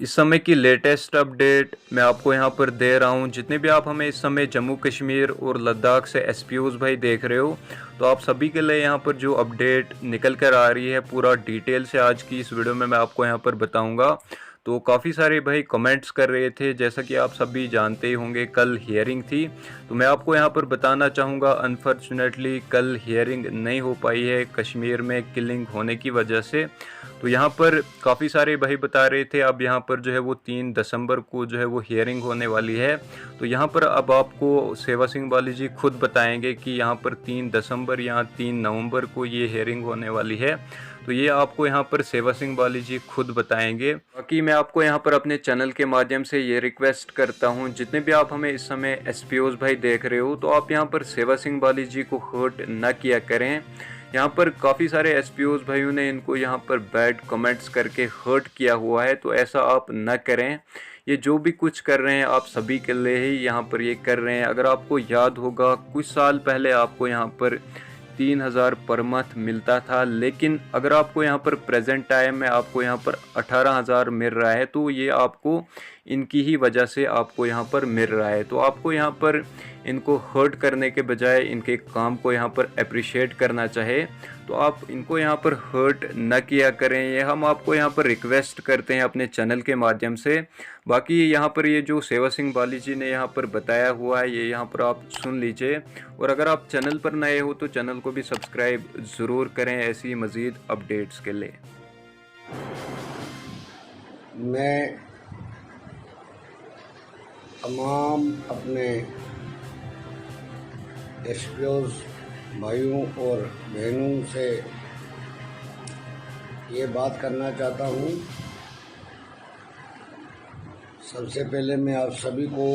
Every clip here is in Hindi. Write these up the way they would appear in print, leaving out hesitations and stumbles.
इस समय की लेटेस्ट अपडेट मैं आपको यहाँ पर दे रहा हूँ। जितने भी आप हमें इस समय जम्मू कश्मीर और लद्दाख से एसपीओज़ भाई देख रहे हो, तो आप सभी के लिए यहाँ पर जो अपडेट निकल कर आ रही है पूरा डिटेल से आज की इस वीडियो में मैं आपको यहाँ पर बताऊँगा। तो काफ़ी सारे भाई कमेंट्स कर रहे थे, जैसा कि आप सभी जानते ही होंगे कल हियरिंग थी। तो मैं आपको यहाँ पर बताना चाहूँगा, अनफॉर्चुनेटली कल हियरिंग नहीं हो पाई है कश्मीर में किलिंग होने की वजह से। तो यहाँ पर काफ़ी सारे भाई बता रहे थे अब यहाँ पर जो है वो 3 दिसंबर को जो है वो हियरिंग होने वाली है। तो यहाँ पर अब आपको सेवा सिंह बाली जी खुद बताएंगे कि यहाँ पर 3 दिसंबर या 3 नवंबर को ये हियरिंग होने वाली है। तो ये आपको यहाँ पर सेवा सिंह बाली जी खुद बताएंगे। बाकी मैं आपको यहाँ पर अपने चैनल के माध्यम से ये रिक्वेस्ट करता हूँ, जितने भी आप हमें इस समय एसपीओज भाई देख रहे हो, तो आप यहाँ पर सेवा सिंह बाली जी को हर्ट न किया करें। यहाँ पर काफ़ी सारे एसपीओज भाइयों ने इनको यहाँ पर बैड कमेंट्स करके हर्ट किया हुआ है, तो ऐसा आप न करें। ये जो भी कुछ कर रहे हैं आप सभी के लिए ही यहाँ पर ये कर रहे हैं। अगर आपको याद होगा कुछ साल पहले आपको यहाँ पर 3,000 पर मंथ मिलता था, लेकिन अगर आपको यहाँ पर प्रेजेंट टाइम में आपको यहाँ पर 18,000 मिल रहा है, तो ये आपको इनकी ही वजह से आपको यहाँ पर मिल रहा है। तो आपको यहाँ पर इनको हर्ट करने के बजाय इनके काम को यहाँ पर अप्रिशिएट करना चाहे, तो आप इनको यहाँ पर हर्ट न किया करें। ये हम आपको यहाँ पर रिक्वेस्ट करते हैं अपने चैनल के माध्यम से। बाकी यहाँ पर ये जो सेवा सिंह बाली जी ने यहाँ पर बताया हुआ है, ये यहाँ पर आप सुन लीजिए। और अगर आप चैनल पर नए हो तो चैनल को भी सब्सक्राइब ज़रूर करें ऐसी मज़ीद अपडेट्स के लिए। मैं तमाम अपने एसपीओज़ भाइयों और बहनों से ये बात करना चाहता हूँ। सबसे पहले मैं आप सभी को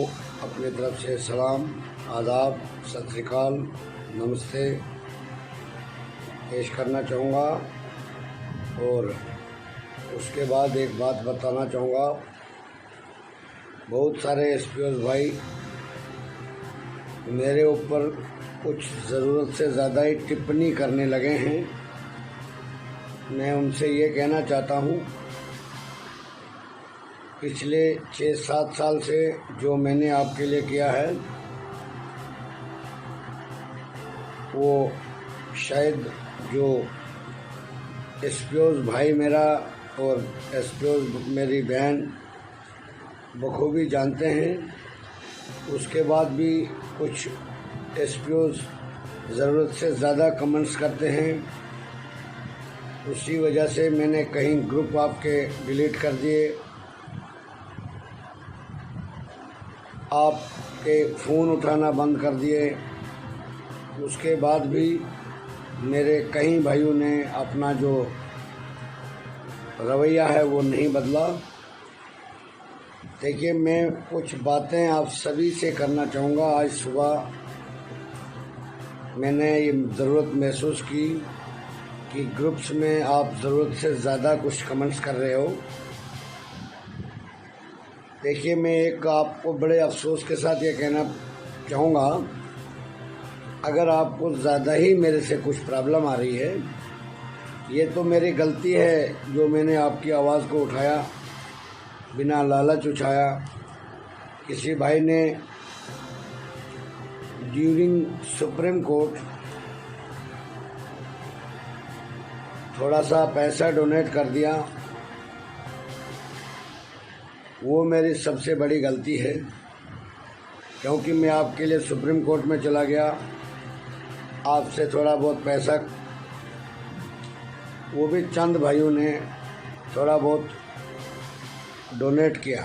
अपनी तरफ से सलाम, आदाब, सत श्री अकाल, नमस्ते पेश करना चाहूँगा। और उसके बाद एक बात बताना चाहूँगा। बहुत सारे एसपीओज़ भाई मेरे ऊपर कुछ ज़रूरत से ज़्यादा ही टिप्पणी करने लगे हैं। मैं उनसे ये कहना चाहता हूँ, पिछले 6-7 साल से जो मैंने आपके लिए किया है वो शायद जो एसपीओज़ भाई मेरा और एसपीओज़ मेरी बहन बखूबी जानते हैं। उसके बाद भी कुछ एसपीओज़ ज़रूरत से ज़्यादा कमेंट्स करते हैं। उसी वजह से मैंने कहीं ग्रुप आपके डिलीट कर दिए, आपके फ़ोन उठाना बंद कर दिए। उसके बाद भी मेरे कई भाइयों ने अपना जो रवैया है वो नहीं बदला। देखिए, मैं कुछ बातें आप सभी से करना चाहूँगा। आज सुबह मैंने ये ज़रूरत महसूस की कि ग्रुप्स में आप ज़रूरत से ज़्यादा कुछ कमेंट्स कर रहे हो। देखिए, मैं एक आपको बड़े अफसोस के साथ ये कहना चाहूँगा, अगर आपको ज़्यादा ही मेरे से कुछ प्रॉब्लम आ रही है, ये तो मेरी गलती है जो मैंने आपकी आवाज़ को उठाया, बिना लालच उठाया। किसी भाई ने ड्यूरिंग सुप्रीम कोर्ट थोड़ा सा पैसा डोनेट कर दिया, वो मेरी सबसे बड़ी गलती है। क्योंकि मैं आपके लिए सुप्रीम कोर्ट में चला गया, आपसे थोड़ा बहुत पैसा, वो भी चंद भाइयों ने थोड़ा बहुत डोनेट किया।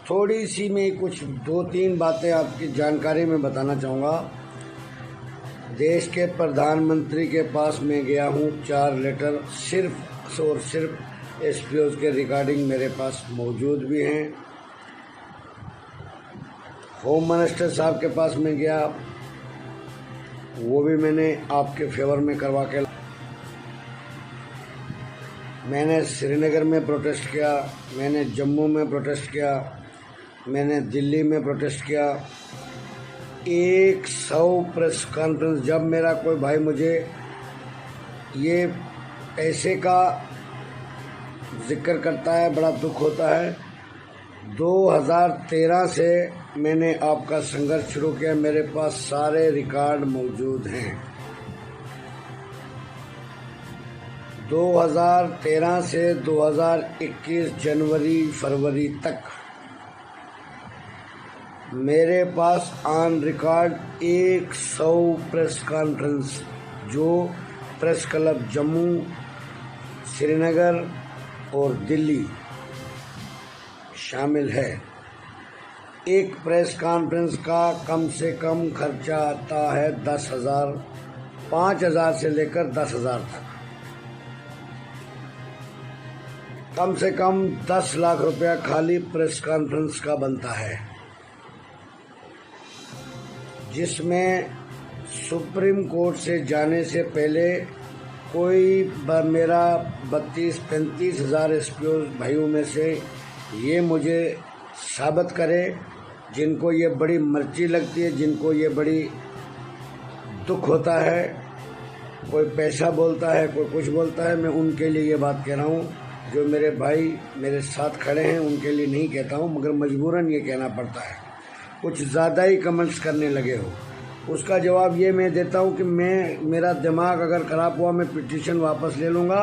थोड़ी सी मैं कुछ 2-3 बातें आपकी जानकारी में बताना चाहूँगा। देश के प्रधानमंत्री के पास मैं गया हूँ, 4 लेटर सिर्फ और सिर्फ एसपीओज़ के रिगार्डिंग मेरे पास मौजूद भी हैं। होम मिनिस्टर साहब के पास मैं गया, वो भी मैंने आपके फेवर में करवा के। मैंने श्रीनगर में प्रोटेस्ट किया, मैंने जम्मू में प्रोटेस्ट किया, मैंने दिल्ली में प्रोटेस्ट किया। 100 प्रेस कॉन्फ्रेंस, जब मेरा कोई भाई मुझे ये पैसे का जिक्र करता है, बड़ा दुख होता है। 2013 से मैंने आपका संघर्ष शुरू किया, मेरे पास सारे रिकॉर्ड मौजूद हैं। 2013 से 2021 जनवरी फरवरी तक मेरे pass on record 100 press conference जो प्रेस क्लब जम्मू, श्रीनगर और दिल्ली शामिल है। एक प्रेस कॉन्फ्रेंस का कम से कम खर्चा आता है 10,000, 5,000 से लेकर 10,000 तक। कम से कम 10 लाख रुपया खाली प्रेस कॉन्फ्रेंस का बनता है, जिसमें सुप्रीम कोर्ट से जाने से पहले कोई मेरा 32-35 हज़ार एसपीओ भाइयों में से ये मुझे साबित करे, जिनको ये बड़ी मर्ची लगती है, जिनको ये बड़ी दुख होता है, कोई पैसा बोलता है, कोई कुछ बोलता है, मैं उनके लिए ये बात कह रहा हूँ। जो मेरे भाई मेरे साथ खड़े हैं उनके लिए नहीं कहता हूँ, मगर मजबूरन ये कहना पड़ता है। कुछ ज़्यादा ही कमेंट्स करने लगे हो, उसका जवाब ये मैं देता हूँ कि मेरा दिमाग अगर ख़राब हुआ मैं पिटीशन वापस ले लूँगा।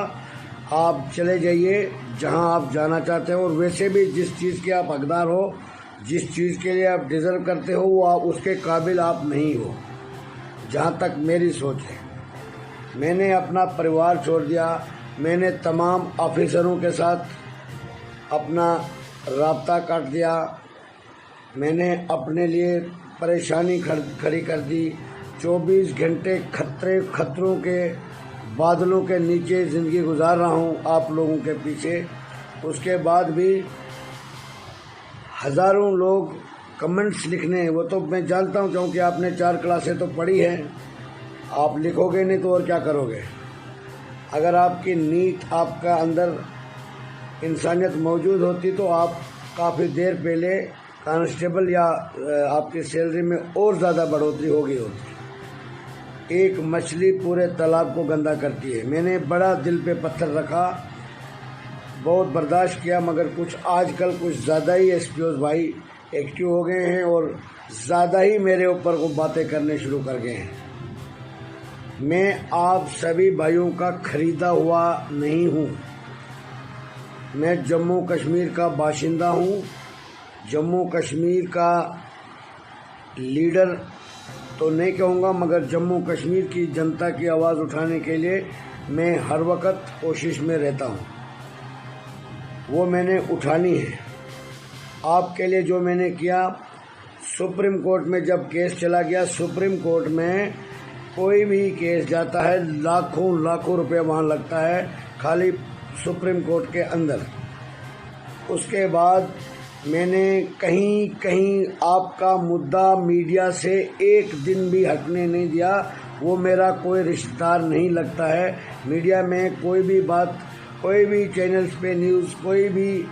आप चले जाइए जहाँ आप जाना चाहते हो, और वैसे भी जिस चीज़ के आप हकदार हो, जिस चीज़ के लिए आप डिज़र्व करते हो, वो आप उसके काबिल आप नहीं हो, जहाँ तक मेरी सोच है। मैंने अपना परिवार छोड़ दिया, मैंने तमाम ऑफिसरों के साथ अपना राब्ता काट दिया, मैंने अपने लिए परेशानी खड़ी कर दी। 24 घंटे खतरों के बादलों के नीचे ज़िंदगी गुजार रहा हूँ आप लोगों के पीछे। उसके बाद भी हज़ारों लोग कमेंट्स लिखने, वो तो मैं जानता हूँ क्योंकि आपने 4 क्लासें तो पढ़ी हैं, आप लिखोगे नहीं तो और क्या करोगे। अगर आपकी नीत, आपका अंदर इंसानियत मौजूद होती तो आप काफ़ी देर पहले कांस्टेबल या आपकी सैलरी में और ज़्यादा बढ़ोतरी होगी होती। एक मछली पूरे तालाब को गंदा करती है। मैंने बड़ा दिल पे पत्थर रखा, बहुत बर्दाश्त किया, मगर कुछ आजकल कुछ ज़्यादा ही एसपीओज भाई एक्टिव हो गए हैं और ज़्यादा ही मेरे ऊपर को बातें करने शुरू कर गए हैं। मैं आप सभी भाइयों का खरीदा हुआ नहीं हूँ, मैं जम्मू कश्मीर का बाशिंदा हूँ, जम्मू कश्मीर का लीडर तो नहीं कहूँगा, मगर जम्मू कश्मीर की जनता की आवाज़ उठाने के लिए मैं हर वक्त कोशिश में रहता हूँ। वो मैंने उठानी है। आपके लिए जो मैंने किया, सुप्रीम कोर्ट में जब केस चला गया, सुप्रीम कोर्ट में कोई भी केस जाता है लाखों रुपए वहाँ लगता है खाली सुप्रीम कोर्ट के अंदर। उसके बाद मैंने कहीं आपका मुद्दा मीडिया से एक दिन भी हटने नहीं दिया। वो मेरा कोई रिश्तेदार नहीं लगता है। मीडिया में कोई भी बात, कोई भी चैनल्स पे न्यूज़, कोई भी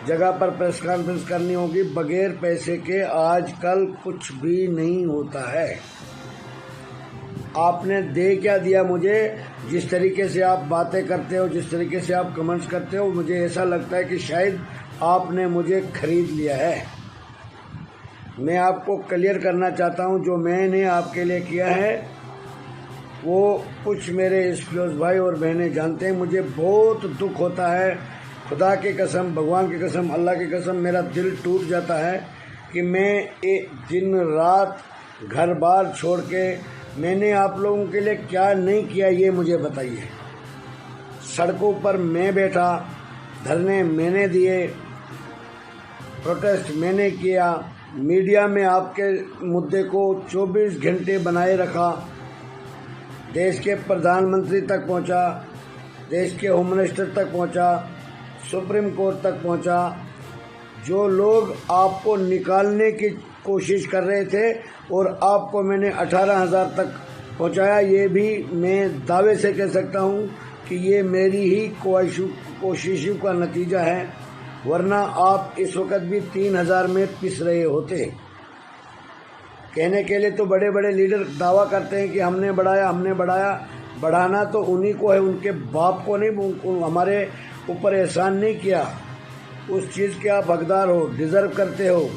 जगह पर प्रेस कॉन्फ्रेंस करनी होगी, बगैर पैसे के आजकल कुछ भी नहीं होता है। आपने दे क्या दिया मुझे? जिस तरीके से आप बातें करते हो, जिस तरीके से आप कमेंट्स करते हो, मुझे ऐसा लगता है कि शायद आपने मुझे खरीद लिया है। मैं आपको क्लियर करना चाहता हूं, जो मैंने आपके लिए किया है वो कुछ मेरे एसपीओज भाई और बहनें जानते हैं। मुझे बहुत दुख होता है, खुदा की कसम, भगवान की कसम, अल्लाह की कसम, मेरा दिल टूट जाता है कि मैं दिन रात घर बार छोड़ के मैंने आप लोगों के लिए क्या नहीं किया, ये मुझे बताइए। सड़कों पर मैं बैठा, धरने मैंने दिए, प्रोटेस्ट मैंने किया, मीडिया में आपके मुद्दे को 24 घंटे बनाए रखा, देश के प्रधानमंत्री तक पहुंचा, देश के होम मिनिस्टर तक पहुंचा, सुप्रीम कोर्ट तक पहुंचा। जो लोग आपको निकालने की कोशिश कर रहे थे और आपको मैंने 18,000 तक पहुंचाया, ये भी मैं दावे से कह सकता हूं कि ये मेरी ही कोशिशों का नतीजा है, वरना आप इस वक्त भी 3,000 में पिस रहे होते। कहने के लिए तो बड़े बड़े लीडर दावा करते हैं कि हमने बढ़ाया। बढ़ाना तो उन्हीं को है, उनके बाप को नहीं। हमारे ऊपर एहसान नहीं किया, उस चीज़ के आप हकदार हो, डिज़र्व करते हो।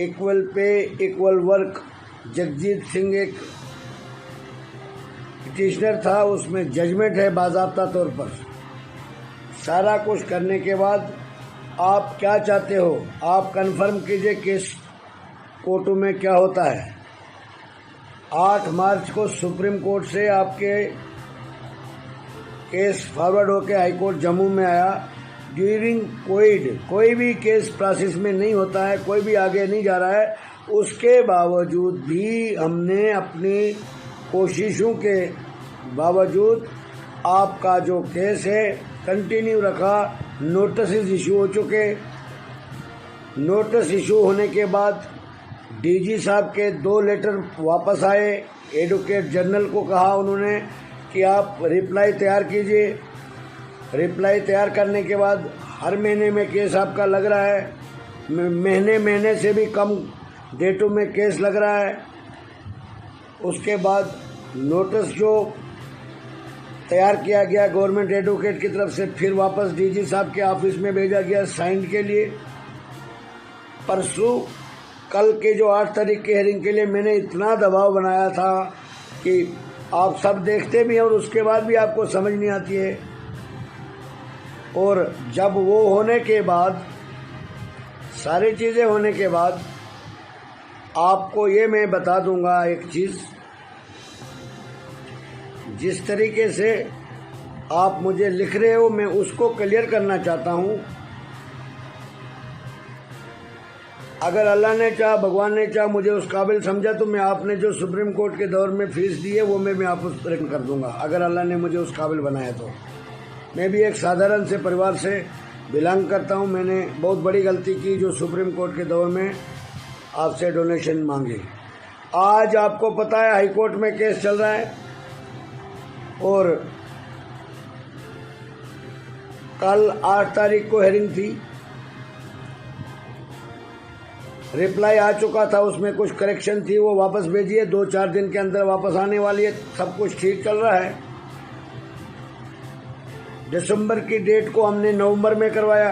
Equal pay equal work, Jagjit Singh एक पिटिशनर था, उसमें जजमेंट है बाज़ाब्ता तौर पर। सारा कुछ करने के बाद आप क्या चाहते हो, आप कंफर्म कीजिए केस कोर्टों में क्या होता है। 8 मार्च को सुप्रीम कोर्ट से आपके केस फॉरवर्ड होकर हाई कोर्ट जम्मू में आया। ड्यूरिंग कोविड कोई भी केस प्रोसेस में नहीं होता है, कोई भी आगे नहीं जा रहा है। उसके बावजूद भी हमने अपनी कोशिशों के बावजूद आपका जो केस है कंटिन्यू रखा। नोटिस इशू हो चुके। नोटिस इशू होने के बाद डीजी साहब के 2 लेटर वापस आए। एडवोकेट जनरल को कहा उन्होंने कि आप रिप्लाई तैयार कीजिए। रिप्लाई तैयार करने के बाद हर महीने में केस आपका लग रहा है, महीने से भी कम डेटों में केस लग रहा है। उसके बाद नोटिस जो तैयार किया गया गवर्नमेंट एडवोकेट की तरफ से, फिर वापस डीजी साहब के ऑफिस में भेजा गया साइन के लिए। परसों कल के जो 8 तारीख के हेयरिंग के लिए मैंने इतना दबाव बनाया था कि आप सब देखते भी हैं और उसके बाद भी आपको समझ नहीं आती है। और जब वो होने के बाद, सारी चीज़ें होने के बाद, आपको ये मैं बता दूंगा एक चीज़, जिस तरीके से आप मुझे लिख रहे हो मैं उसको क्लियर करना चाहता हूँ। अगर अल्लाह ने चाहा, भगवान ने चाहा, मुझे उस काबिल समझा तो मैं आपने जो सुप्रीम कोर्ट के दौर में फीस दी है वो मैं वापस रिटर्न कर दूंगा, अगर अल्लाह ने मुझे उस काबिल बनाया तो। मैं भी एक साधारण से परिवार से बिलोंग करता हूं। मैंने बहुत बड़ी गलती की जो सुप्रीम कोर्ट के दौर में आपसे डोनेशन मांगी। आज आपको पता है हाई कोर्ट में केस चल रहा है और कल 8 तारीख को हेयरिंग थी। रिप्लाई आ चुका था, उसमें कुछ करेक्शन थी, वो वापस भेजिए, 2-4 दिन के अंदर वापस आने वाली है। सब कुछ ठीक चल रहा है। दिसंबर की डेट को हमने नवंबर में करवाया।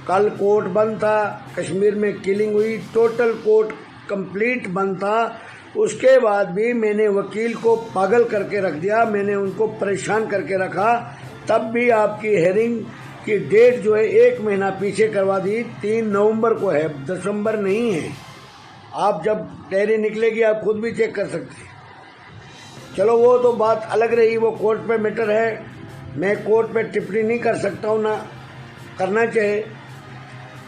कल कोर्ट बंद था, कश्मीर में किलिंग हुई, टोटल कोर्ट कंप्लीट बंद था। उसके बाद भी मैंने वकील को पागल करके रख दिया, मैंने उनको परेशान करके रखा। तब भी आपकी हेयरिंग की डेट जो है 1 महीना पीछे करवा दी। 3 नवंबर को है, दिसंबर नहीं है। आप जब डायरी निकलेगी आप खुद भी चेक कर सकते हैं। चलो वो तो बात अलग रही, वो कोर्ट पे मैटर है। मैं कोर्ट पे टिप्पणी नहीं कर सकता हूँ, ना करना चाहिए।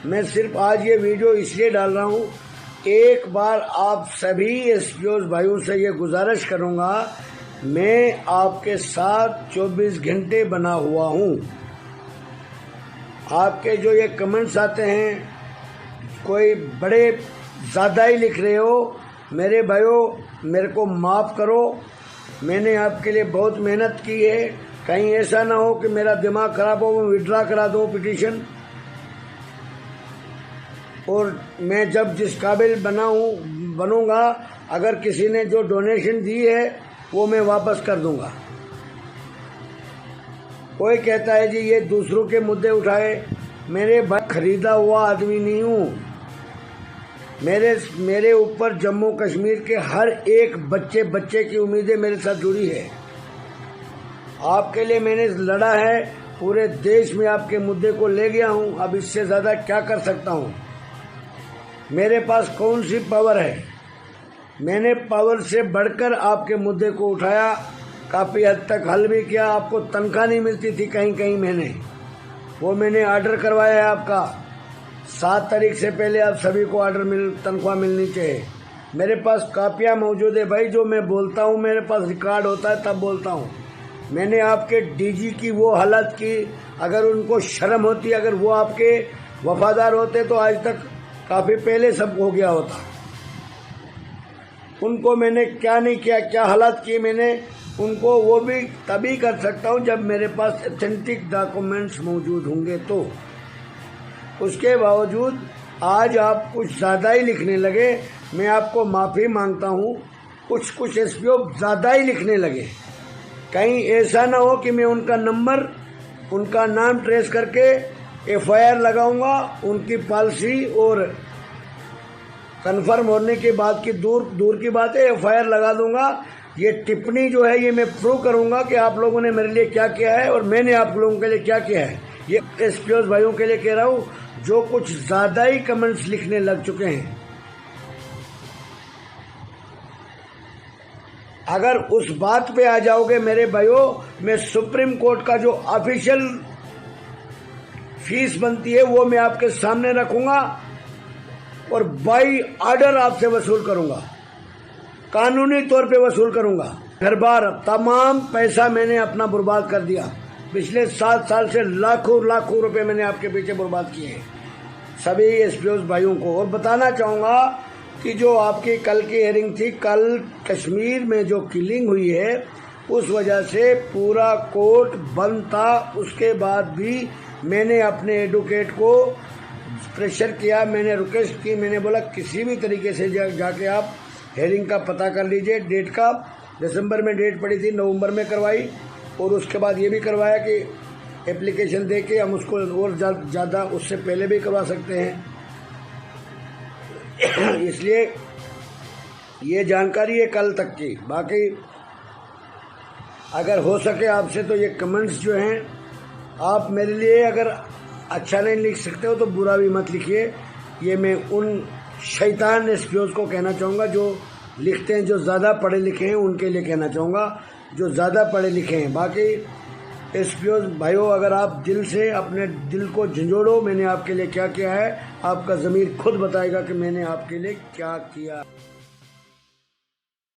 मैं सिर्फ आज ये वीडियो इसलिए डाल रहा हूँ, एक बार आप सभी एसपीओ भाइयों से ये गुजारिश करूँगा, मैं आपके साथ 24 घंटे बना हुआ हूँ। आपके जो ये कमेंट्स आते हैं, कोई बड़े ज़्यादा ही लिख रहे हो, मेरे भाइयों मेरे को माफ़ करो। मैंने आपके लिए बहुत मेहनत की है। कहीं ऐसा ना हो कि मेरा दिमाग खराब हो, मैं विड्रा करा दूँ पिटीशन। और मैं जब जिस काबिल बनूंगा, अगर किसी ने जो डोनेशन दी है वो मैं वापस कर दूंगा। कोई कहता है जी ये दूसरों के मुद्दे उठाए, मेरे भाई खरीदा हुआ आदमी नहीं हूँ। मेरे ऊपर जम्मू कश्मीर के हर एक बच्चे की उम्मीदें मेरे साथ जुड़ी है। आपके लिए मैंने लड़ा है, पूरे देश में आपके मुद्दे को ले गया हूँ। अब इससे ज़्यादा क्या कर सकता हूँ? मेरे पास कौन सी पावर है? मैंने पावर से बढ़कर आपके मुद्दे को उठाया, काफ़ी हद तक हल भी किया। आपको तनख्वाह नहीं मिलती थी कहीं महीने, वो मैंने ऑर्डर करवाया है आपका। 7 तारीख से पहले आप सभी को तनख्वाह मिलनी चाहिए। मेरे पास कापियाँ मौजूद है भाई, जो मैं बोलता हूँ मेरे पास रिकॉर्ड होता है तब बोलता हूँ। मैंने आपके डीजी की वो हालत की, अगर उनको शर्म होती, अगर वो आपके वफादार होते तो आज तक काफ़ी पहले सब हो गया होता। उनको मैंने क्या नहीं किया, क्या हालात की मैंने उनको, वो भी तभी कर सकता हूँ जब मेरे पास ऑथेंटिक डॉक्यूमेंट्स मौजूद होंगे। तो उसके बावजूद आज आप कुछ ज़्यादा ही लिखने लगे। मैं आपको माफ़ी मांगता हूँ। कुछ एसपीओ ज़्यादा ही लिखने लगे। कहीं ऐसा ना हो कि मैं उनका नंबर उनका नाम ट्रेस करके FIR लगाऊंगा। उनकी पॉलिसी और कंफर्म होने के बाद की दूर की बात है, FIR लगा दूंगा। ये टिप्पणी जो है ये मैं प्रूव करूंगा कि आप लोगों ने मेरे लिए क्या किया है और मैंने आप लोगों के लिए क्या किया है। ये SPOs भाइयों के लिए कह रहा हूँ जो कुछ ज़्यादा ही कमेंट्स लिखने लग चुके हैं। अगर उस बात पे आ जाओगे मेरे भाइयों, मैं सुप्रीम कोर्ट का जो ऑफिशियल फीस बनती है वो मैं आपके सामने रखूंगा और बाई ऑर्डर आपसे वसूल करूंगा, कानूनी तौर पे वसूल करूंगा। हर बार तमाम पैसा मैंने अपना बर्बाद कर दिया। पिछले 7 साल से लाखों रुपए मैंने आपके पीछे बर्बाद किए हैं सभी SPOs भाइयों को। और बताना चाहूँगा कि जो आपकी कल की हियरिंग थी, कल कश्मीर में जो किलिंग हुई है उस वजह से पूरा कोर्ट बंद था। उसके बाद भी मैंने अपने एडवोकेट को प्रेशर किया, मैंने रिक्वेस्ट की, मैंने बोला किसी भी तरीके से जाके आप हेयरिंग का पता कर लीजिए। डेट का दिसंबर में डेट पड़ी थी, नवंबर में करवाई और उसके बाद ये भी करवाया कि एप्लीकेशन दे के हम उसको और ज़्यादा उससे पहले भी करवा सकते हैं। इसलिए ये जानकारी है कल तक की। बाकी अगर हो सके आपसे तो ये कमेंट्स जो हैं आप मेरे लिए अगर अच्छा नहीं लिख सकते हो तो बुरा भी मत लिखिए। ये मैं उन शैतान SPOs को कहना चाहूँगा जो लिखते हैं, जो ज़्यादा पढ़े लिखे हैं उनके लिए कहना चाहूँगा, जो ज़्यादा पढ़े लिखे हैं। बाकी SPOs भाइयों, अगर आप दिल से अपने दिल को झंझोड़ो मैंने आपके लिए क्या किया है, आपका ज़मीर खुद बताएगा कि मैंने आपके लिए क्या किया।